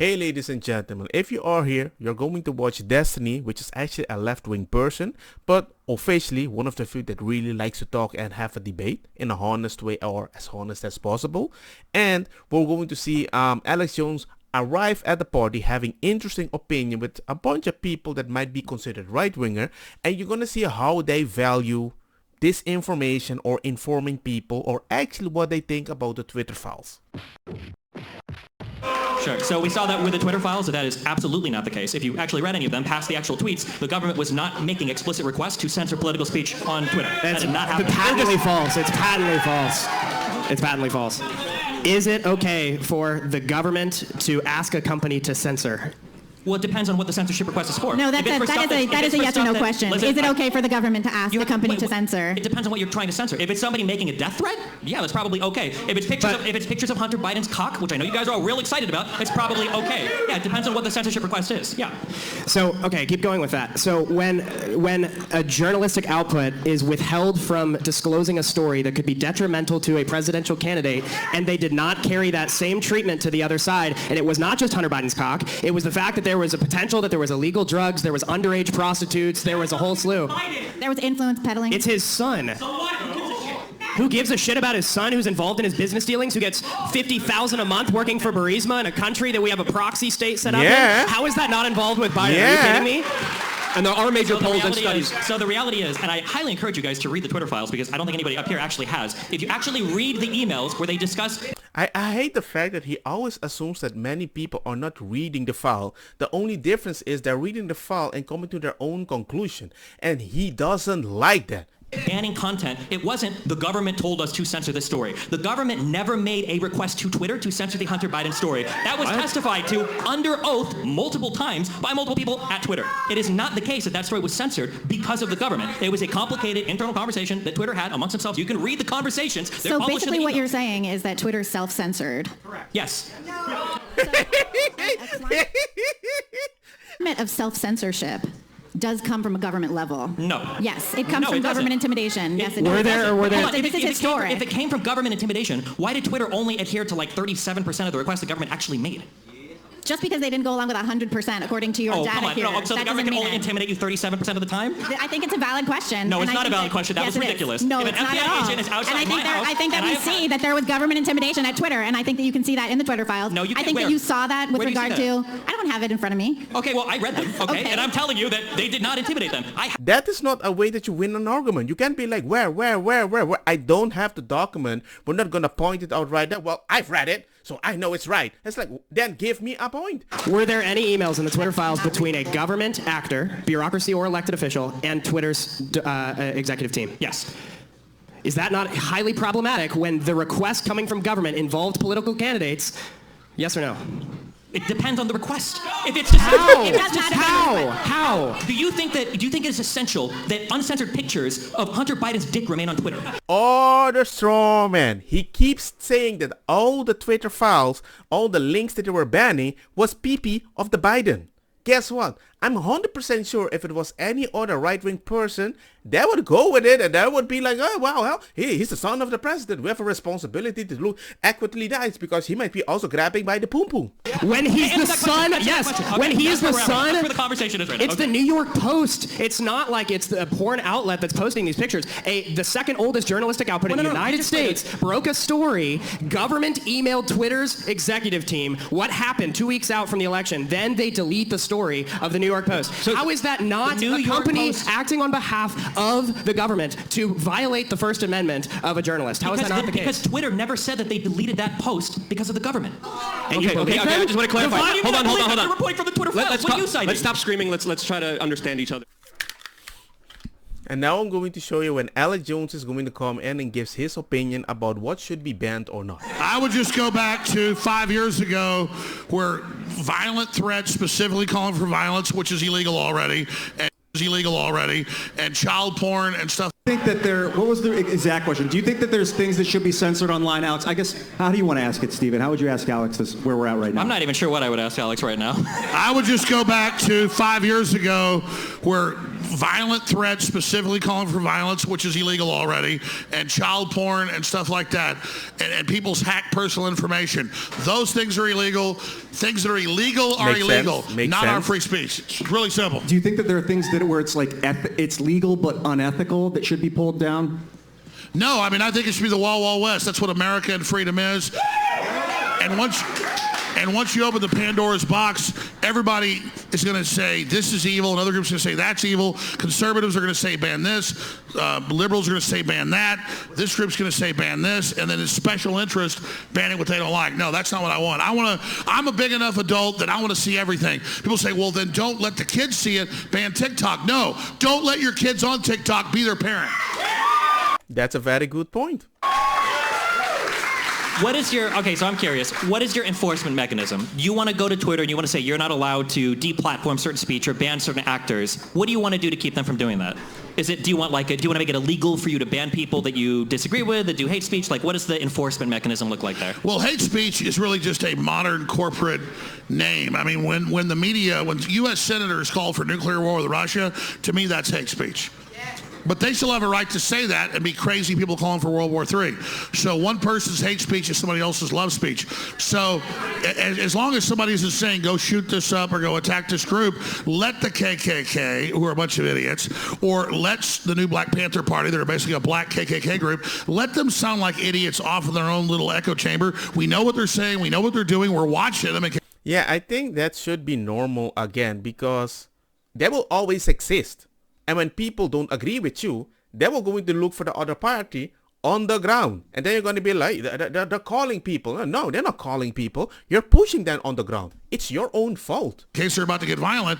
Hey ladies and gentlemen, if you are here, you're going to watch Destiny, which is actually a left-wing person, but officially one of the few that really likes to talk and have a debate in a honest way, or as honest as possible. And we're going to see Alex Jones arrive at the party having interesting opinion with a bunch of people that might be considered right-winger, and you're going to see how they value disinformation or informing people, or actually what they think about the Twitter files. Sure. So we saw that with the Twitter files, that is absolutely not the case. If you actually read any of them, past the actual tweets, the government was not making explicit requests to censor political speech on Twitter. That did not happen. Patently false. It's patently false. It's patently false. Is it okay for the government to ask a company to censor? Well, it depends on what the censorship request is for. No, that is a yes or no question. Is it okay for the government to ask the company to censor? It depends on what you're trying to censor. If it's somebody making a death threat, yeah, that's probably okay. If it's pictures of Hunter Biden's cock, which I know you guys are all real excited about, it's probably okay. Yeah, it depends on what the censorship request is. Yeah. So, okay, keep going with that. So when a journalistic output is withheld from disclosing a story that could be detrimental to a presidential candidate, and they did not carry that same treatment to the other side, and it was not just Hunter Biden's cock, it was the fact that there was a potential that there was illegal drugs, there was underage prostitutes, there was a whole slew. There was influence peddling. It's his son. Who gives a shit about his son who's involved in his business dealings, who gets $50,000 a month working for Burisma in a country that we have a proxy state set up in? How is that not involved with Biden? Are you kidding me? And there are major polls and studies. So the reality is, and I highly encourage you guys to read the Twitter files because I don't think anybody up here actually has. If you actually read the emails where they discuss... I hate the fact that he always assumes that many people are not reading the file. The only difference is they're reading the file and coming to their own conclusion. And he doesn't like that. Banning content, it wasn't the government told us to censor this story. The government never made a request to Twitter to censor the Hunter Biden story. That was testified to under oath multiple times by multiple people at Twitter. It is not the case that that story was censored because of the government. It was a complicated internal conversation that Twitter had amongst themselves. You can read the conversations. So basically what you're saying is that Twitter's self-censored. Correct. Yes. No. So, of self-censorship does come from a government level. No. Yes, it comes from government intimidation. Yes, it does. This is historic. If it came from government intimidation, why did Twitter only adhere to like 37% of the requests the government actually made? Just because they didn't go along with 100%, according to your data come on. here. So the government can only intimidate you 37% of the time? I think it's a valid question. No, it's not a valid question. That was ridiculous. No, it's not at all. And I think that we see that there was government intimidation at Twitter, and I think that you can see that in the Twitter files. No, you can't. I think that you saw that with regard to... I don't have it in front of me. Okay, well, I read them, okay? And I'm telling you that they did not intimidate them. That is not a way that you win an argument. You can't be like, where? I don't have the document. We're not going to point it out right now. Well, I've read it, so I know it's right. It's like, then give me a point. Were there any emails in the Twitter files between a government actor, bureaucracy or elected official, and Twitter's executive team? Yes. Is that not highly problematic when the request coming from government involved political candidates? Yes or no? It depends on the request. If it's How? Do you think it's essential that uncensored pictures of Hunter Biden's dick remain on Twitter? Oh, the straw man. He keeps saying that all the Twitter files, all the links that they were banning was pee-pee of the Biden. Guess what? I'm 100% sure if it was any other right-wing person, they would go with it and they would be like, oh, wow, well, he's the son of the president. We have a responsibility to look accurately nice because he might be also grabbing by the poom-poom. When he's the son, yes. When he is the son, that's where the conversation is right now. It's the New York Post. It's not like it's the porn outlet that's posting these pictures. The second oldest journalistic output in the United States broke a story. Government emailed Twitter's executive team what happened 2 weeks out from the election. Then they delete the story of the New York Post. So how is that not a company acting on behalf of the government to violate the First Amendment of a journalist? How is that not the case? Because Twitter never said that they deleted that post because of the government. And okay, I just want to clarify. Hold on. You're reporting from the Twitter files. What you cited? Let's stop screaming. Let's try to understand each other. And now I'm going to show you when Alex Jones is going to come in and gives his opinion about what should be banned or not. I would just go back to 5 years ago where violent threats, specifically calling for violence, which is illegal already, and child porn and stuff. I think that what was the exact question? Do you think that there's things that should be censored online, Alex? I guess, how do you want to ask it, Stephen? How would you ask Alex this, where we're at right now? I'm not even sure what I would ask Alex right now. I would just go back to 5 years ago where violent threats specifically calling for violence, which is illegal already, and child porn and stuff like that, and people's hacked personal information. Those things are illegal. Things that are illegal are illegal, not our free speech. It's really simple. Do you think that there are things that where it's like it's legal but unethical that should be pulled down? No, I mean, I think it should be the Wild Wild West. That's what America and freedom is. And once you open the Pandora's box, everybody is going to say this is evil, and other groups are going to say that's evil. Conservatives are going to say ban this. Liberals are going to say ban that. This group's going to say ban this, and then it's special interest banning what they don't like. No, that's not what I want. I'm a big enough adult that I want to see everything. People say, well, then don't let the kids see it. Ban TikTok. No, don't let your kids on TikTok be their parent. That's a very good point. What is your, okay, so I'm curious, what is your enforcement mechanism? You want to go to Twitter and you want to say you're not allowed to deplatform certain speech or ban certain actors. What do you want to do to keep them from doing that? Do you want to make it illegal for you to ban people that you disagree with, that do hate speech? Like, what does the enforcement mechanism look like there? Well, hate speech is really just a modern corporate name. I mean, when the media, when U.S. senators call for nuclear war with Russia, to me, that's hate speech. But they still have a right to say that and be crazy people calling for World War III. So one person's hate speech is somebody else's love speech. So as long as somebody isn't saying, go shoot this up or go attack this group, let the KKK, who are a bunch of idiots, or let the new Black Panther Party, they're basically a black KKK group, let them sound like idiots off of their own little echo chamber. We know what they're saying. We know what they're doing. We're watching them. Yeah, I think that should be normal again, because they will always exist. And when people don't agree with you, they will going to look for the other party on the ground. And then you're going to be like, they're calling people. No, they're not calling people. You're pushing them on the ground. It's your own fault. In case they're about to get violent,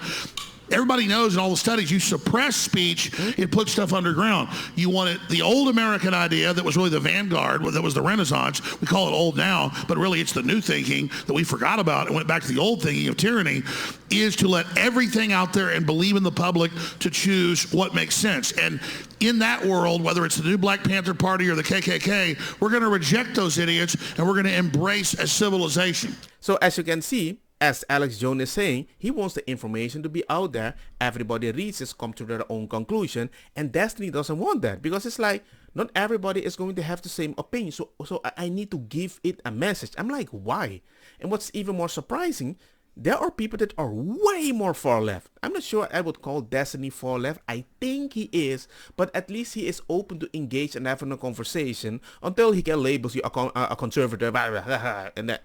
everybody knows in all the studies, you suppress speech, it puts stuff underground. You wanted the old American idea that was really the vanguard, that was the Renaissance. We call it old now, but really it's the new thinking that we forgot about and went back to the old thinking of tyranny, is to let everything out there and believe in the public to choose what makes sense. And in that world, whether it's the new Black Panther Party or the KKK, we're going to reject those idiots and we're going to embrace a civilization. So as you can see, as Alex Jones is saying, he wants the information to be out there. Everybody reads it, come to their own conclusion. And Destiny doesn't want that, because it's like, not everybody is going to have the same opinion. So I need to give it a message. I'm like, why? And what's even more surprising, there are people that are way more far left. I'm not sure I would call Destiny far left. I think he is, but at least he is open to engage and having a conversation until he can label you a conservative, and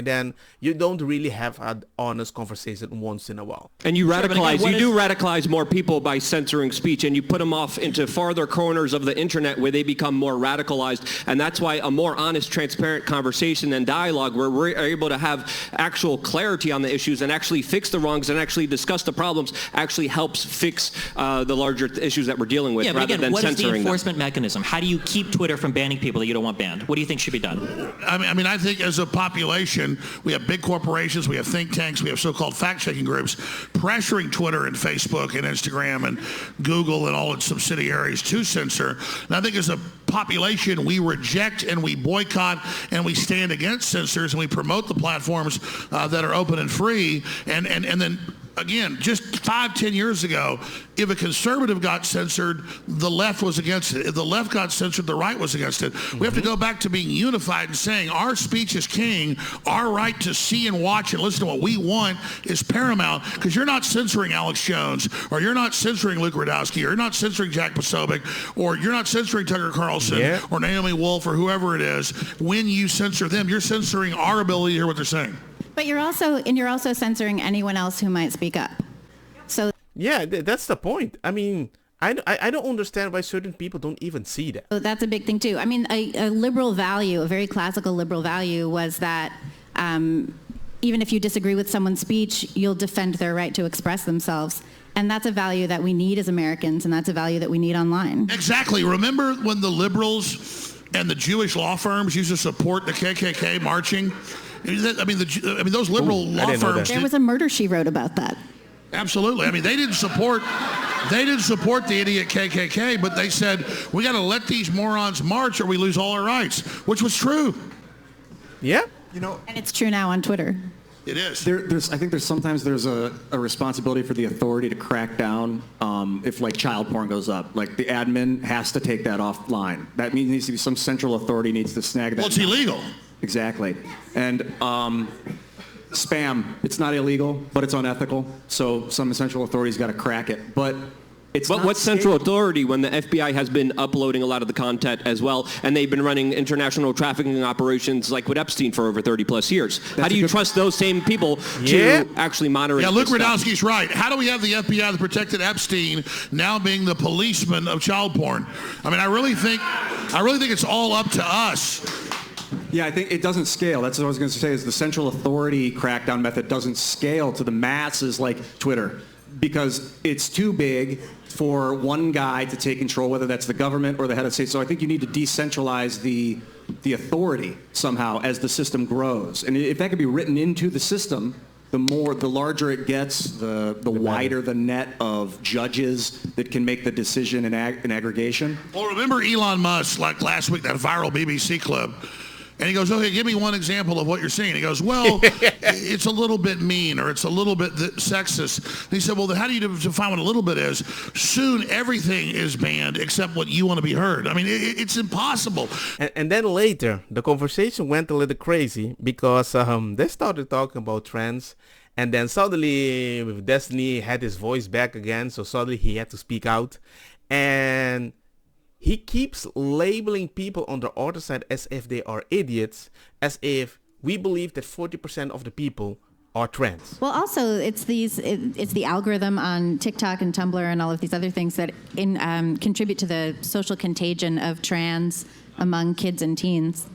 then you don't really have an honest conversation once in a while. And you radicalize, you do radicalize more people by censoring speech, and you put them off into farther corners of the internet where they become more radicalized. And that's why a more honest, transparent conversation and dialogue, where we're able to have actual clarity on the issues and actually fix the wrongs and actually discuss the problems, actually helps fix the larger issues that we're dealing with, rather than censoring them. What is the enforcement mechanism? How do you keep Twitter from banning people that you don't want banned? What do you think should be done? I mean, I think as a population, we have big corporations, we have think tanks, we have so-called fact-checking groups pressuring Twitter and Facebook and Instagram and Google and all its subsidiaries to censor. And I think as a population, we reject and we boycott and we stand against censors, and we promote the platforms that are open and free. And then again, just 5-10 years ago, if a conservative got censored, the left was against it. If the left got censored, the right was against it. We have to go back to being unified and saying our speech is king. Our right to see and watch and listen to what we want is paramount, because you're not censoring Alex Jones, or you're not censoring Luke Radowski, or you're not censoring Jack Posobiec, or you're not censoring Tucker Carlson, or Naomi Wolf, or whoever it is. When you censor them, you're censoring our ability to hear what they're saying. But you're also censoring anyone else who might speak up. So yeah, that's the point. I mean, I don't understand why certain people don't even see that. So that's a big thing too. I mean, a liberal value, a very classical liberal value, was that even if you disagree with someone's speech, you'll defend their right to express themselves. And that's a value that we need as Americans, and that's a value that we need online. Exactly. Remember when the liberals and the Jewish law firms used to support the KKK marching? I mean, those liberal law firms. There was a murder she wrote about that. Absolutely. I mean, they didn't support the idiot KKK, but they said, we got to let these morons march or we lose all our rights, which was true. Yeah. And it's true now on Twitter. It is. I think sometimes a responsibility for the authority to crack down if like child porn goes up. Like the admin has to take that offline. That means needs to be some central authority needs to snag that. Well, it's illegal. Exactly. And spam, it's not illegal, but it's unethical. So some central authority's got to crack it. But what's central authority when the FBI has been uploading a lot of the content as well, and they've been running international trafficking operations like with Epstein for over 30 plus years? How do you trust those same people to actually monitor? Yeah, Luke Radowski's right. How do we have the FBI that protected Epstein now being the policeman of child porn? I mean, I really think it's all up to us. Yeah, I think it doesn't scale. That's what I was going to say, is the central authority crackdown method doesn't scale to the masses like Twitter because it's too big for one guy to take control, whether that's the government or the head of state. So I think you need to decentralize the authority somehow as the system grows. And if that could be written into the system, the larger it gets, the wider the net of judges that can make the decision in aggregation. Well, remember Elon Musk, like last week, that viral BBC clip? And he goes, okay, give me one example of what you're seeing. He goes, well, it's a little bit mean or it's a little bit sexist. And he said, well, then how do you define what a little bit is? Soon everything is banned except what you want to be heard. I mean, it's impossible. And then later, the conversation went a little crazy because they started talking about trans. And then suddenly, with Destiny had his voice back again. So suddenly he had to speak out. And he keeps labeling people on the other side as if they are idiots, as if we believe that 40% of the people are trans. Well, also, it's the algorithm on TikTok and Tumblr and all of these other things that contribute to the social contagion of trans among kids and teens.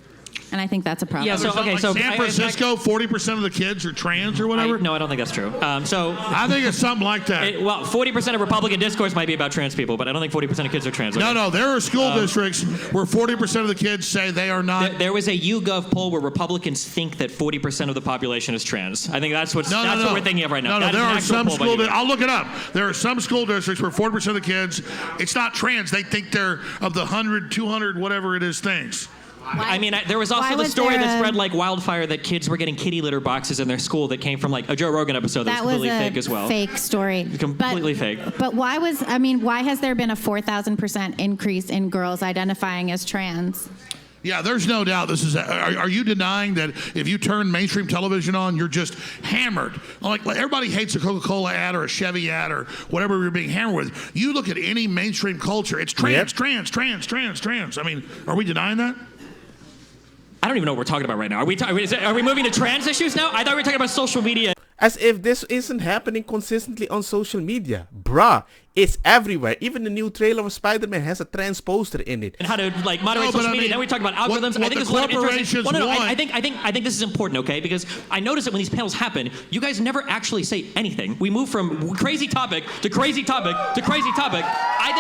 And I think that's a problem. Yeah, so, okay, so San Francisco, 40% of the kids are trans or whatever? No, I don't think that's true. I think it's something like that. 40% of Republican discourse might be about trans people, but I don't think 40% of kids are trans. Okay? No, there are school districts where 40% of the kids say they are not. There was a YouGov poll where Republicans think that 40% of the population is trans. I think that's what we're thinking of right now. No, there are some school I'll look it up. There are some school districts where 40% of the kids, it's not trans. They think they're of the 100, 200, whatever it is things. I mean, there was also the story that spread like wildfire that kids were getting kitty litter boxes in their school that came from like a Joe Rogan episode that was completely fake as well. Fake story. Completely fake. But why has there been a 4,000% increase in girls identifying as trans? Yeah, there's no doubt this is. Are you denying that if you turn mainstream television on, you're just hammered? Like everybody hates a Coca-Cola ad or a Chevy ad or whatever you're being hammered with. You look at any mainstream culture, it's trans, trans. I mean, are we denying that? I don't even know what we're talking about right now. Are we moving to trans issues now? I thought we were talking about social media. As if this isn't happening consistently on social media. Bruh, it's everywhere. Even the new trailer of Spider-Man has a trans poster in it. And how to like moderate social media. Then we talk about algorithms. I think there's a lot of interesting. I think this is important, okay? Because I noticed that when these panels happen, you guys never actually say anything. We move from crazy topic to crazy topic to crazy topic. I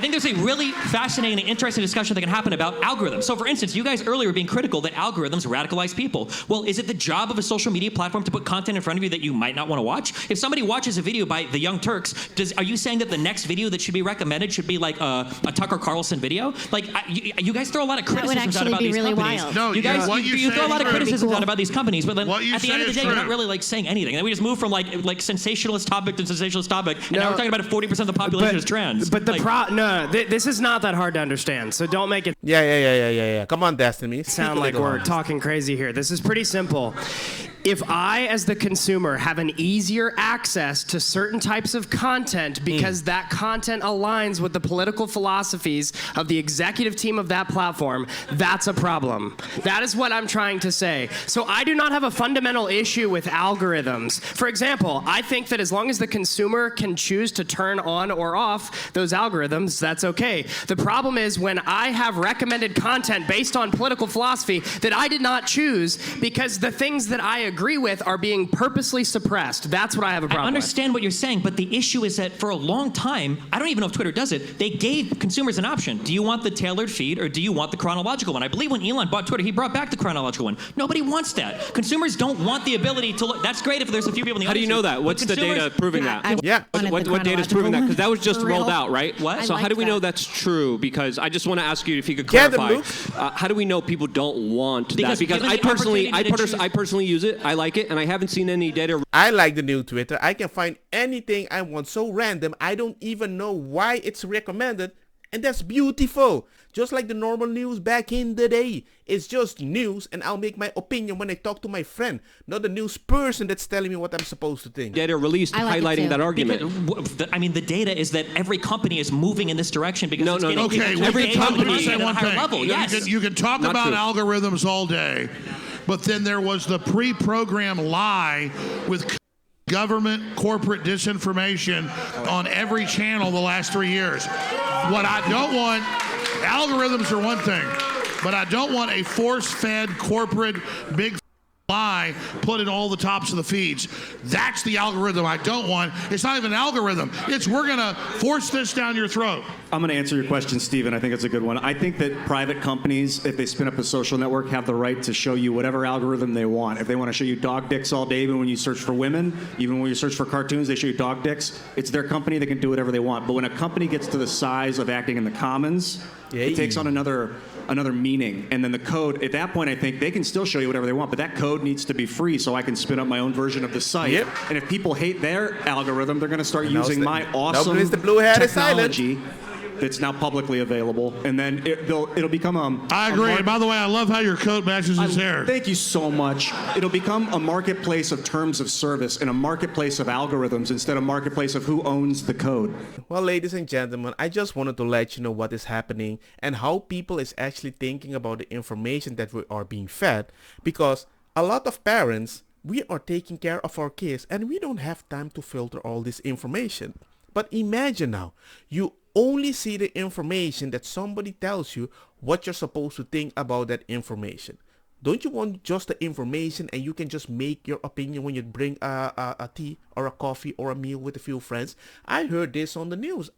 think there's a really fascinating and interesting discussion that can happen about algorithms. So for instance, you guys earlier were being critical that algorithms radicalize people. Well, is it the job of a social media platform to put content in front of you that you might not want to watch? If somebody watches a video by the Young Turks, are you saying that the next video that should be recommended should be like a Tucker Carlson video? Like, you guys throw a lot of criticisms out about these companies. Wild. No, you guys you throw a lot of criticisms out about these companies, but then at the end of the day, you're not really like saying anything. And then we just move from like sensationalist topic to sensationalist topic, and now we're talking about 40% of the population is trans. But this is not that hard to understand, so don't make it Come on, Destiny. sound like we're talking crazy here. This is pretty simple. If I, as the consumer, have an easier access to certain types of content because that content aligns with the political philosophies of the executive team of that platform, that's a problem. That is what I'm trying to say. So I do not have a fundamental issue with algorithms. For example, I think that as long as the consumer can choose to turn on or off those algorithms, that's okay. The problem is when I have recommended content based on political philosophy that I did not choose because the things that I agree with are being purposely suppressed. That's what I have a problem I understand what you're saying, but the issue is that for a long time, I don't even know if Twitter does it, they gave consumers an option. Do you want the tailored feed or do you want the chronological one? I believe when Elon bought Twitter, he brought back the chronological one. Nobody wants that. Consumers don't want the ability to look. That's great if there's a few people in the How do you know that? What's the data proving that? Yeah. What data is proving that? Because that was just For real? rolled out, right? What? So I how do we like know that. that's true? Because I just want to ask you if you could Get them, clarify. Luke. How do we know people don't want Because that? Because given I the personally, opportunity to choose- I personally use it. I like it, and I haven't seen any data. I like the new Twitter. I can find anything I want so random. I don't even know why it's recommended. And that's beautiful. Just like the normal news back in the day. It's just news and I'll make my opinion when I talk to my friend. Not the news person that's telling me what I'm supposed to think. Data released I like it highlighting too. that argument. I mean, the data is that every company is moving in this direction because it's getting Okay, people to we engage can talk, with let me content say at a one higher thing. level. Yes. You can talk Not about true. algorithms all day, but then there was the pre-programmed lie with government corporate disinformation on every channel the last 3 years. What I don't want, algorithms are one thing, but I don't want a force-fed corporate big lie put in all the tops of the feeds. That's the algorithm I don't want. It's not even an algorithm. It's we're going to force this down your throat. I'm going to answer your question, Stephen. I think it's a good one. I think that private companies, if they spin up a social network, have the right to show you whatever algorithm they want. If they want to show you dog dicks all day, even when you search for women, even when you search for cartoons, they show you dog dicks. It's their company. They can do whatever they want. But when a company gets to the size of acting in the commons, it takes on another meaning. And then the code, at that point, I think they can still show you whatever they want, but that code needs to be free so I can spin up my own version of the site. Yep. And if people hate their algorithm, they're going to start now using it's my the- awesome nobody's the blue hat is silent. technology that's now publicly available. And then it'll become I agree. And by the way, I love how your coat matches his hair. Thank you so much. It'll become a marketplace of terms of service and a marketplace of algorithms instead of marketplace of who owns the code. Well, ladies and gentlemen, I just wanted to let you know what is happening and how people is actually thinking about the information that we are being fed, because a lot of parents, we are taking care of our kids and we don't have time to filter all this information. But imagine now, you only see the information that somebody tells you what you're supposed to think about that information. Don't you want just the information and you can just make your opinion when you bring a tea or a coffee or a meal with a few friends? I heard this on the news.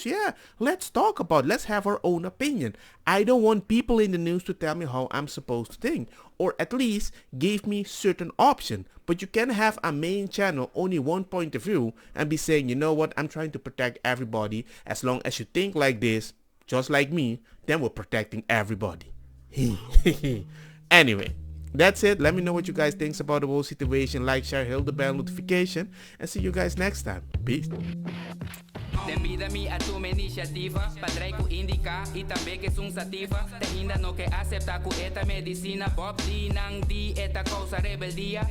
Yeah, let's talk about it. Let's have our own opinion. I don't want people in the news to tell me how I'm supposed to think, or at least give me certain option. But you can have a main channel, only one point of view, and be saying, you know what, I'm trying to protect everybody. As long as you think like this, just like me, then we're protecting everybody. Anyway, that's it. Let me know what you guys think about the whole situation. Like, share, hit the bell notification, and see you guys next time. Peace. Convida-me a tua iniciativa, padrei ku indica e também que sum sativa. Te ainda não quer aceitar com eta medicina, Bob Lee nang di eta causa rebeldia.